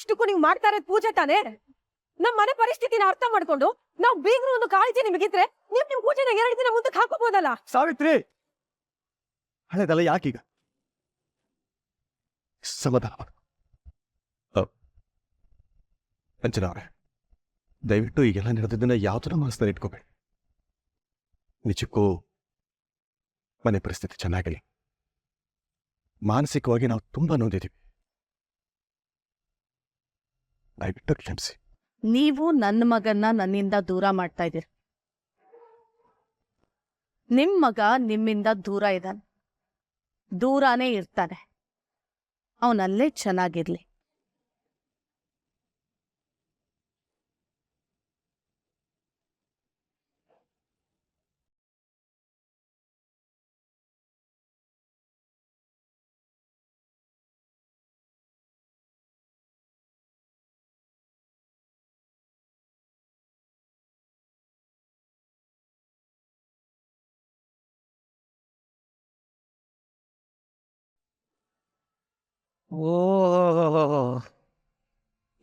ಅಷ್ಟಕ್ಕೂ ನೀವು ಮಾಡ್ತಾ ಇರೋದು ಪೂಜೆ ತಾನೇ? ನಮ್ಮ ಮನೆ ಪರಿಸ್ಥಿತಿನ ಅರ್ಥ ಮಾಡ್ಕೊಂಡು ನಾವು ಬೀಗರು ಒಂದು ಕಾಳಜಿ ನಿಮಗಿದ್ರೆ ನಿಮ್ ಪೂಜೆನ 2 ದಿನ ಮುಂದಕ್ಕೆ ಹಾಕೋಬಹುದಲ್ಲ? ಸಾವಿತ್ರಿ, ಹಳೆದಲ್ಲ ಯಾಕೀಗ? ಸಮಾಧಾನ ಅಂಚನ ಅವರೇ, ದಯವಿಟ್ಟು ಈಗೆಲ್ಲ ನಡೆದಿದ್ದನ್ನ ಯಾವ್ದನ್ನ ಮನಸ್ಸಿನಲ್ಲಿ ಇಟ್ಕೋಬೇಡಿ. ನಿಜಕ್ಕೂ ಮನೆ ಪರಿಸ್ಥಿತಿ ಚೆನ್ನಾಗಿಲ್ಲ. ಮಾನಸಿಕವಾಗಿ ನಾವು ತುಂಬಾ ನೊಂದಿದ್ದೀವಿ. ದಯವಿಟ್ಟು ಕ್ಷಮಿಸಿ. ನೀವು ನನ್ನ ಮಗನ್ನ ನನ್ನಿಂದ ದೂರ ಮಾಡ್ತಾ ಇದ್ದೀರಿ. ನಿಮ್ ಮಗ ನಿಮ್ಮಿಂದ ದೂರ ಇದ್ದಾನೆ, ದೂರಾನೇ ಇರ್ತಾನೆ. ಅವನಲ್ಲೇ ಚೆನ್ನಾಗಿರ್ಲಿ. ಓಹೋ,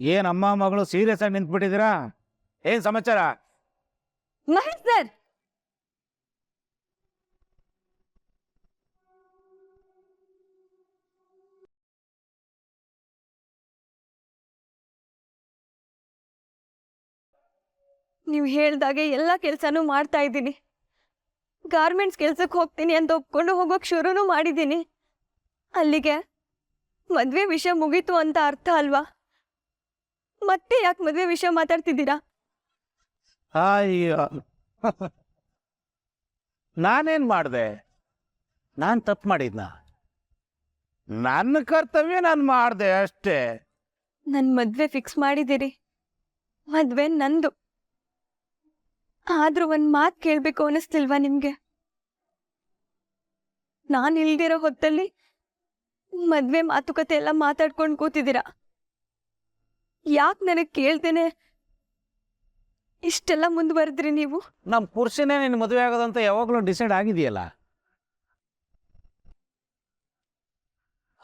ಏನ್ ಅಮ್ಮ ಮಗಳು ಸೀರಿಯಸ್ ಆಗಿ ನಿಂತ್ಬಿಟ್ಟಿದ್ದೀರಾ? ಏನ್ ಸಮಾಚಾರ? ಮಹೇಶ್ ಸರ್, ನೀವು ಹೇಳ್ದಾಗೆ ಎಲ್ಲ ಕೆಲಸನೂ ಮಾಡ್ತಾ ಇದ್ದೀನಿ. ಗಾರ್ಮೆಂಟ್ಸ್ ಕೆಲ್ಸಕ್ಕೆ ಹೋಗ್ತೀನಿ ಅಂತ ಒಪ್ಕೊಂಡು ಹೋಗೋಕ್ ಶುರುನೂ ಮಾಡಿದ್ದೀನಿ. ಅಲ್ಲಿಗೆ ಮದ್ವೆ ವಿಷಯ ಮುಗೀತು ಅಂತ ಅರ್ಥ ಅಲ್ವಾ? ಮತ್ತೆ ಯಾಕೆ ಮದ್ವೆ ವಿಷಯ ಮಾತಾಡ್ತಿದ್ದೀರಾ? ಅಯ್ಯೋ, ನಾನೇನ್ ಮಾಡ್ದೆ? ನಾನ್ ತಪ್ಪು ಮಾಡಿದ್ನ? ನನ್ನ ಕರ್ತವ್ಯ ನಾನು ಮಾಡ್ದೆ ಅಷ್ಟೇ. ನನ್ ಮದ್ವೆ ಫಿಕ್ಸ್ ಮಾಡಿದ್ದೀರಿ. ಮದ್ವೆ ನಂದು. ಆದ್ರೂ ಒಂದ್ ಮಾತ್ ಕೇಳ್ಬೇಕು ಅನಿಸ್ತಿಲ್ವಾ ನಿಮ್ಗೆ? ನಾನ್ ಇಲ್ದಿರೋ ಹೊತ್ತಲ್ಲಿ ಮದ್ವೆ ಮಾತುಕತೆ ಎಲ್ಲ ಮಾತಾಡ್ಕೊಂಡು ಕೂತಿದ್ದೀರಾ. ಯಾಕೆ ನನಗ್ ಕೇಳ್ದೇನೆ ಇಷ್ಟೆಲ್ಲ ಮುಂದುವರೆದ್ರಿ ನೀವು? ನಮ್ ಪುರುಷನೇ ನಿನ್ ಮದುವೆ ಆಗೋದಂತ ಯಾವಾಗ್ಲೂ ಡಿಸೈಡ್ ಆಗಿದೆಯಲ್ಲ.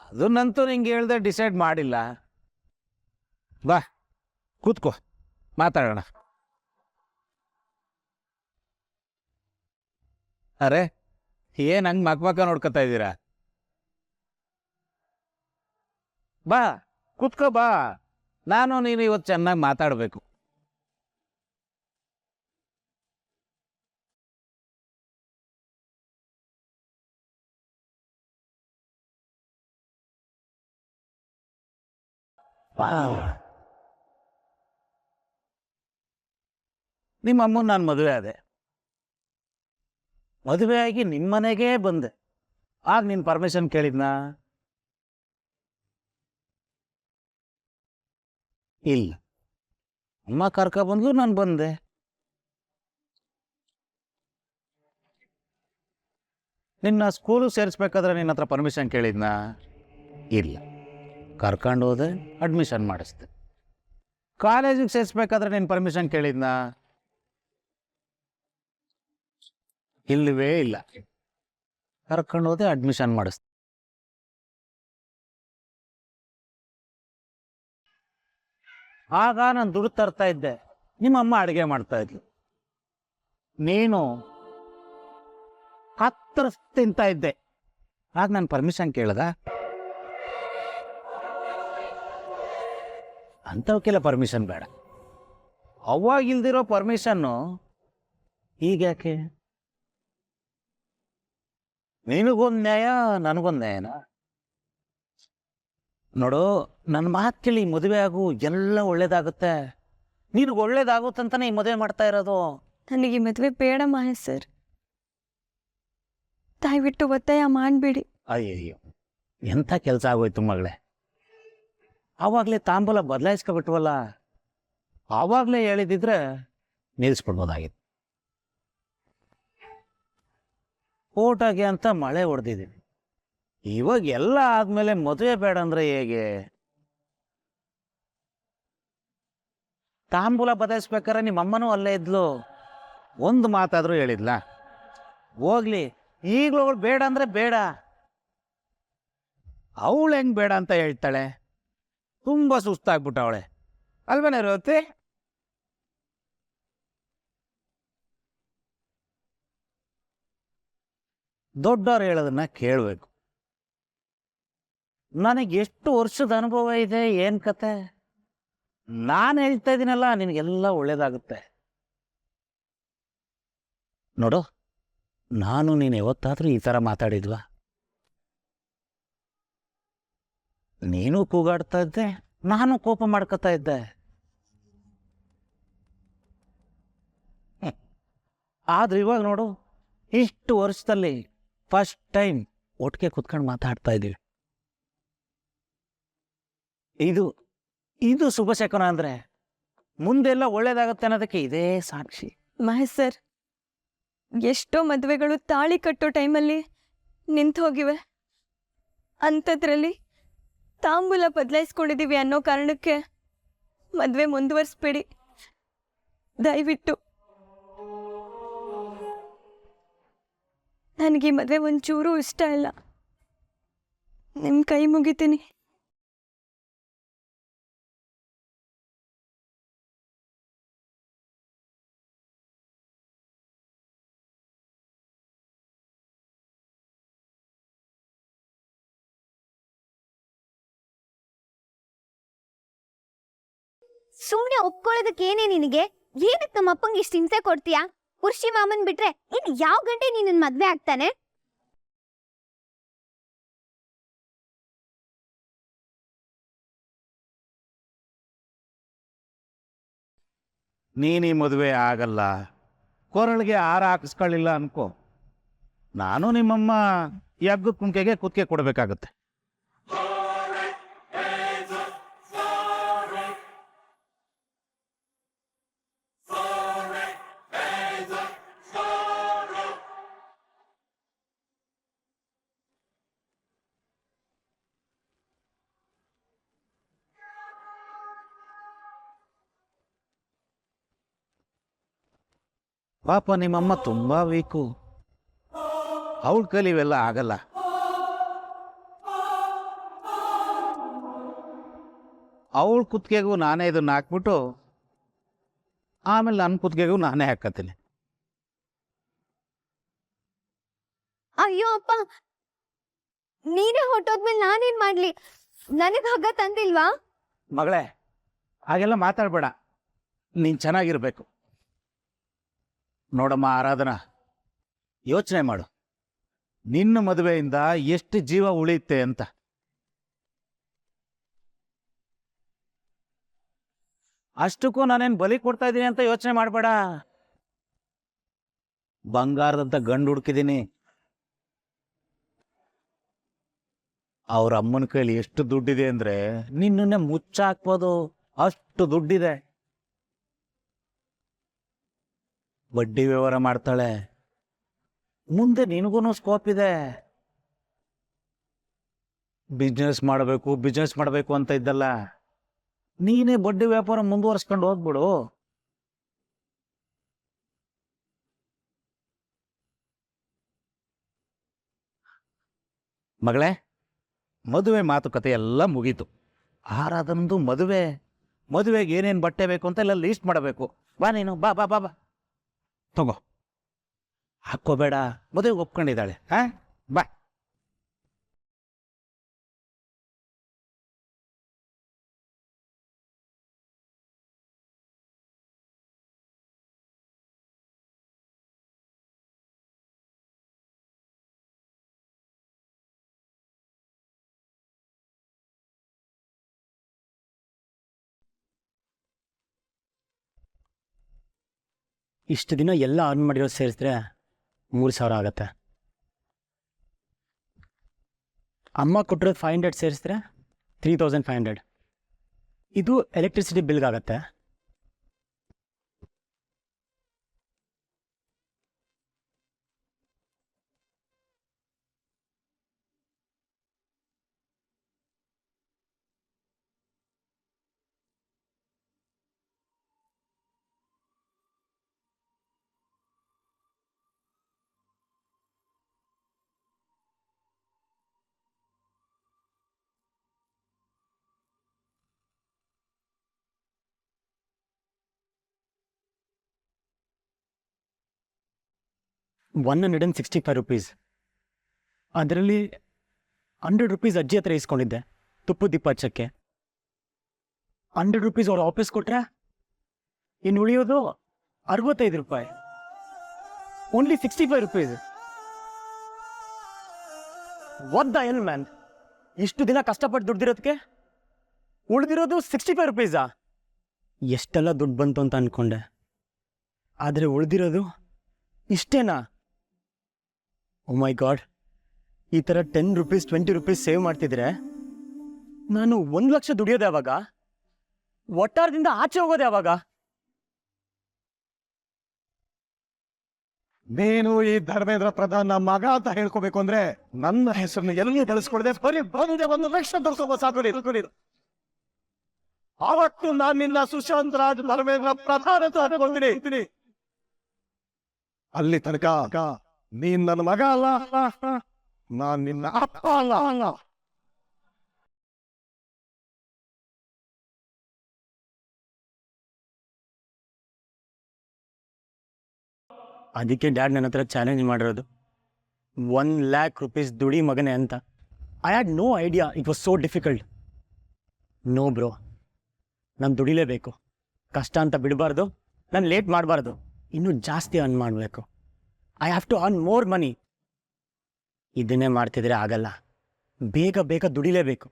ಅದನ್ನಂತೂ ನಿಂಗೆ ಹೇಳ್ದೆ ಡಿಸೈಡ್ ಮಾಡಿಲ್ಲ. ಬಾ ಕೂತ್ಕೋ, ಮಾತಾಡೋಣ. ಅರೆ, ಏನ್ ಹಂಗ್ ಮಕ್ಮಕ್ಕ ನೋಡ್ಕೊತಾ ಇದ್ದೀರಾ? ಬಾ ಕೂತ್ಕೋ, ಬಾ. ನಾನು ನೀನು ಇವತ್ತು ಚೆನ್ನಾಗಿ ಮಾತಾಡಬೇಕು. ನಿಮ್ಮ ಅಮ್ಮನ ನಾನು ಮದುವೆ ಆದೆ. ಮದುವೆ ಆಗಿ ನಿಮ್ಮನೆಗೇ ಬಂದೆ. ಆಗ ನೀನು ಪರ್ಮಿಷನ್ ಕೇಳಿದ್ನಾ? ಇಲ್ಲ. ಅಮ್ಮ ಕರ್ಕೊಬಂದ್ಲು, ನಾನು ಬಂದೆ. ನಿನ್ನ ಸ್ಕೂಲು ಸೇರಿಸ್ಬೇಕಾದ್ರೆ ನಿನ್ನ ಹತ್ರ ಪರ್ಮಿಷನ್ ಕೇಳಿದ್ನಾ? ಇಲ್ಲ. ಕರ್ಕೊಂಡು ಹೋದೆ, ಅಡ್ಮಿಷನ್ ಮಾಡಿಸ್ದೆ. ಕಾಲೇಜಿಗೆ ಸೇರಿಸ್ಬೇಕಾದ್ರೆ ನೀನು ಪರ್ಮಿಷನ್ ಕೇಳಿದ್ನಾ? ಇಲ್ಲವೇ ಇಲ್ಲ. ಕರ್ಕೊಂಡು ಹೋದೆ, ಅಡ್ಮಿಷನ್ ಮಾಡಿಸ್ದೆ. ಆಗ ನಾನು ದುಡ್ಡು ತರ್ತಾ ಇದ್ದೆ, ನಿಮ್ಮಮ್ಮ ಅಡುಗೆ ಮಾಡ್ತಾ ಇದ್ಲು. ನೀನು ಹತ್ತಿರ ತಿಂತಾ ಇದ್ದೆ. ಆಗ ನಾನು ಪರ್ಮಿಷನ್ ಕೇಳ್ದ? ಅಂಥವಕ್ಕೆಲ್ಲ ಪರ್ಮಿಷನ್ ಬೇಡ. ಅವಾಗಿಲ್ದಿರೋ ಪರ್ಮಿಷನ್ನು ಈಗ್ಯಾಕೆ? ನಿನಗೊಂದು ನ್ಯಾಯ, ನನಗೊಂದು ನ್ಯಾಯನಾ? ನೋಡು, ನನ್ನ ಮಾತು ಕೇಳಿ ಮದುವೆ ಆಗು, ಎಲ್ಲ ಒಳ್ಳೇದಾಗುತ್ತೆ. ನಿನಗೆ ಒಳ್ಳೇದಾಗುತ್ತಂತಾನೆ ಈ ಮದುವೆ ಮಾಡ್ತಾ ಇರೋದು. ನನಗೆ ಮದುವೆ ಬೇಡ ಮಹೇಶ್ ಸರ್. ದಯವಿಟ್ಟು ಒತ್ತಾಯ ಮಾಡಬೇಡಿ. ಅಯ್ಯಯ್ಯೋ, ಎಂಥ ಕೆಲಸ ಆಗೋಯ್ತು ಮಗಳೇ. ಆವಾಗಲೇ ತಾಂಬೂಲ ಬದಲಾಯಿಸ್ಕೊಬಿಟ್ವಲ್ಲ. ಆವಾಗಲೇ ಹೇಳಿದಿದ್ರೆ ನಿಲ್ಲಿಸ್ಬಿಡ್ಬೋದಾಗಿತ್ತು. ಓಟಾಗೆ ಅಂತ ಮಳೆ ಹೊಡೆದಿದ್ದೀವಿ. ಇವಾಗ ಎಲ್ಲ ಆದ್ಮೇಲೆ ಮದುವೆ ಬೇಡ ಅಂದ್ರೆ ಹೇಗೆ? ತಾಂಬೂಲ ಬದಲಾಯಿಸ್ಬೇಕಾರೆ ನಿಮ್ಮಮ್ಮನೂ ಅಲ್ಲೇ ಇದ್ಲು. ಒಂದು ಮಾತಾದರೂ ಹೇಳಿದ್ಲ? ಹೋಗ್ಲಿ, ಈಗಲೂ ಅವಳು ಬೇಡ ಅಂದ್ರೆ ಬೇಡ. ಅವಳು ಹೆಂಗ್ ಬೇಡ ಅಂತ ಹೇಳ್ತಾಳೆ? ತುಂಬ ಸುಸ್ತಾಗ್ಬಿಟ್ಟವಳೆ ಅಲ್ವೇನೆ ರೇವತಿ? ದೊಡ್ಡವ್ರು ಹೇಳೋದನ್ನ ಕೇಳಬೇಕು. ನನಗೆ ಎಷ್ಟು ವರ್ಷದ ಅನುಭವ ಇದೆ, ಏನು ಕತೆ. ನಾನು ಹೇಳ್ತಾ ಇದ್ದೀನಲ್ಲ, ನಿನಗೆಲ್ಲ ಒಳ್ಳೇದಾಗುತ್ತೆ. ನೋಡು, ನಾನು ನೀನು ಯಾವತ್ತಾದ್ರೂ ಈ ಥರ ಮಾತಾಡಿದ್ವಾ? ನೀನು ಕೂಗಾಡ್ತಾ ಇದ್ದೆ, ನಾನು ಕೋಪ ಮಾಡ್ಕೊತಾ ಇದ್ದೆ. ಆದ್ರೆ ಇವಾಗ ನೋಡು, ಇಷ್ಟು ವರ್ಷದಲ್ಲಿ ಫಸ್ಟ್ ಟೈಮ್ ಒಟ್ಟಿಗೆ ಕುತ್ಕೊಂಡು ಮಾತಾಡ್ತಾ ಇದ್ದೀವಿ. ಇದು ಶುಭ ಶಕುನ ಅಂದ್ರೆ ಮುಂದೆಲ್ಲ ಒಳ್ಳೇದಾಗತ್ತೆ ಅನ್ನೋದಕ್ಕೆ ಇದೇ ಸಾಕ್ಷಿ. ಮಹೇಶ್ ಸರ್, ಎಷ್ಟೋ ಮದುವೆಗಳು ತಾಳಿ ಕಟ್ಟೋ ಟೈಮಲ್ಲಿ ನಿಂತು ಹೋಗಿವೆ. ಅಂಥದ್ರಲ್ಲಿ ತಾಂಬೂಲ ಬದಲಾಯಿಸ್ಕೊಂಡಿದ್ದೀವಿ ಅನ್ನೋ ಕಾರಣಕ್ಕೆ ಮದುವೆ ಮುಂದುವರಿಸ್ಬೇಡಿ ದಯವಿಟ್ಟು. ನನಗೆ ಈ ಮದುವೆ ಒಂಚೂರು ಇಷ್ಟ ಇಲ್ಲ. ನಿಮ್ಮ ಕೈ ಮುಗಿತೀನಿ. ಸುಮ್ನೆ ಒಪ್ಕೊಳ್ಳೋದಕ್ಕೇನೆ ನಿನಗೆ? ಏನಕ್ಕೆ ನಮ್ಮ ಅಪ್ಪಂಗೆ ಇಷ್ಟು ಹಿಂಸೆ ಕೊಡ್ತೀಯಾ? ಪುರುಷಿ ಮಾಮನ್ ಬಿಟ್ರೆ ಇನ್ ಯಾವ ಗಂಟೆ ನೀನ್ ಮದ್ವೆ ಆಗ್ತಾನೆ? ನೀನೀ ಮದುವೆ ಆಗಲ್ಲ, ಕೊರಳಿಗೆ ಹಾರ ಹಾಕಿಸ್ಕೊಳ್ಳಿಲ್ಲ ಅನ್ಕೋ, ನಾನು ನಿಮ್ಮಮ್ಮ ಯಗ್ಗದ ಕುಂಕೆಗೆ ಕುತ್ತಿಗೆ ಕೊಡಬೇಕಾಗತ್ತೆ. ಪಾಪ ನಿಮ್ಮಮ್ಮ ತುಂಬಾ ವೀಕು, ಅವಳ ಕೈಲಿ ಇವೆಲ್ಲ ಆಗಲ್ಲ. ಅವಳ ಕುತ್ತಿಗೆಗೂ ನಾನೇ ಇದನ್ನ ಹಾಕ್ಬಿಟ್ಟು ಆಮೇಲೆ ನನ್ನ ಕುತ್ತಿಗೆಗೂ ನಾನೇ ಹಾಕತ್ತೀನಿ. ಅಯ್ಯೋ ಅಪ್ಪ, ನೀನೇ ಹೊಟ್ಟೋದ್ಮೇಲೆ ನಾನೇನ್ ಮಾಡ್ಲಿ? ನನಗ್ ಹಗ್ಗ ತಂದಿಲ್ವಾ? ಮಗಳೇ, ಹಾಗೆಲ್ಲ ಮಾತಾಡ್ಬೇಡ, ನೀನು ಚೆನ್ನಾಗಿರ್ಬೇಕು. ನೋಡಮ್ಮ ಆರಾಧನಾ, ಯೋಚನೆ ಮಾಡು, ನಿನ್ನ ಮದುವೆಯಿಂದ ಎಷ್ಟು ಜೀವ ಉಳಿಯುತ್ತೆ ಅಂತ. ಅಷ್ಟಕ್ಕೂ ನಾನೇನು ಬಲಿ ಕೊಡ್ತಾ ಇದ್ದೀನಿ ಅಂತ ಯೋಚನೆ ಮಾಡಬೇಡ. ಬಂಗಾರದಂತ ಗಂಡು ಹುಡುಕಿದ್ದೀನಿ. ಅವ್ರ ಅಮ್ಮನ ಕೈಲಿ ಎಷ್ಟು ದುಡ್ಡಿದೆ ಅಂದ್ರೆ ನಿನ್ನನ್ನೇ ಮುಚ್ಚಾಕ್ಬೋದು, ಅಷ್ಟು ದುಡ್ಡಿದೆ. ಬಡ್ಡಿ ವ್ಯವಹಾರ ಮಾಡ್ತಾಳೆ. ಮುಂದೆ ನಿನಗೂ ಸ್ಕೋಪ್ ಇದೆ. ಬಿಸ್ನೆಸ್ ಮಾಡಬೇಕು ಅಂತ ಇದ್ದಲ್ಲ, ನೀನೇ ಬಡ್ಡಿ ವ್ಯಾಪಾರ ಮುಂದುವರ್ಸ್ಕೊಂಡು ಹೋಗ್ಬಿಡು. ಮಗಳೇ, ಮದುವೆ ಮಾತುಕತೆ ಎಲ್ಲ ಮುಗೀತು. ಆರಾಧನಂದು ಮದುವೆಗೆ ಏನೇನು ಬಟ್ಟೆ ಬೇಕು ಅಂತ ಎಲ್ಲ ಲೀಸ್ಟ್ ಮಾಡಬೇಕು. ಬಾ ನೀನು, ಬಾ ಬಾ ಬಾ ಬಾ ತಗೋ. ಹಾಕ್ಕೋಬೇಡ, ಮದುವೆಗೆ ಒಪ್ಕೊಂಡಿದ್ದಾಳೆ. ಬಾ. ಇಷ್ಟು ದಿನ ಎಲ್ಲ ಅರ್ನ್ ಮಾಡಿರೋ ಸೇರಿಸಿದ್ರೆ 3,000 ಆಗುತ್ತೆ. ಅಮ್ಮ ಕೊಟ್ಟಿರೋದು 500 ಸೇರಿಸಿದ್ರೆ 3,500. ಇದು ಎಲೆಕ್ಟ್ರಿಸಿಟಿ ಬಿಲ್ಗಾಗತ್ತೆ. 165 rupees. ಅದರಲ್ಲಿ 100 rupees ಅಜ್ಜಿ ಹತ್ರ ಇಸ್ಕೊಂಡಿದ್ದೆ ತುಪ್ಪದ ದೀಪ ಹಚ್ಚಕ್ಕೆ. 100 rupees ಅವ್ರು ವಾಪಸ್ ಕೊಟ್ರೆ ಇನ್ನು ಉಳಿಯೋದು 65 ರೂಪಾಯಿ. Only 65 rupees. What the L man? ಇಷ್ಟು ದಿನ ಕಷ್ಟಪಟ್ಟು ದುಡ್ದಿರೋದಕ್ಕೆ ಉಳಿದಿರೋದು 65 rupees. ಎಷ್ಟೆಲ್ಲ ದುಡ್ಡು ಬಂತು ಅಂತ ಅಂದ್ಕೊಂಡೆ, ಆದರೆ ಉಳಿದಿರೋದು ಇಷ್ಟೇನಾ? ಓ ಮೈ ಗಾಡ್, ಈ ಥರ 10 rupees 20 rupees ಸೇವ್ ಮಾಡ್ತಿದ್ರೆ ನಾನು 1 ಲಕ್ಷ ದುಡಿಯೋದು ಯಾವಾಗ? ಒಟ್ಟಾರದಿಂದ ಆಚೆ ಹೋಗೋದು ಯಾವಾಗ? ನೀನು ಈ ಧರ್ಮೇಂದ್ರ ಪ್ರಧಾನ್ ನಮ್ಮ ಮಗ ಅಂತ ಹೇಳ್ಕೋಬೇಕು ಅಂದ್ರೆ ನನ್ನ ಹೆಸರನ್ನ ಎಲ್ಲಿ ಬೆಳೆಸ್ಕೊಳ್ದೆ ಬರೀ ಬಂದೆ 1 ಲಕ್ಷ ತರ್ಸೋಬ ಸಾಕು. ಆವತ್ತು ನಾನು ನಿನ್ನ ಸುಶಾಂತ್ ರಾಜ್ ಧರ್ಮೇಂದ್ರ ಪ್ರಧಾನ್ ಅಂತ ಅನ್ಕೊಂಡಿನಿ. ಅಲ್ಲಿ ತನಕ ನೀನ್ ನನ್ನ ಮಗ ಅಲ್ಲ, ನಾನ್ ನಿನ್ನ ಅಪ್ಪ ಅಲ್ಲ. ಅದಕ್ಕೆ ಡ್ಯಾಡ್ ನನ್ನ ಹತ್ರ ಚಾಲೆಂಜ್ ಮಾಡಿರೋದು 1 lakh rupees ದುಡಿ ಮಗನೆ ಅಂತ. I had no idea it was so difficult. No bro, ನಾನು ದುಡಿಲೇಬೇಕು. ಕಷ್ಟ ಅಂತ ಬಿಡಬಾರ್ದು, ನಾನು ಲೇಟ್ ಮಾಡಬಾರ್ದು, ಇನ್ನೂ ಜಾಸ್ತಿ ಅರ್ನ್ ಮಾಡಬೇಕು. I have to earn more money. ಇದನ್ನೇ ಮಾಡ್ತಿದ್ರೆ ಆಗಲ್ಲ, ಬೇಗ ಬೇಗ ದುಡಿಲೇಬೇಕು.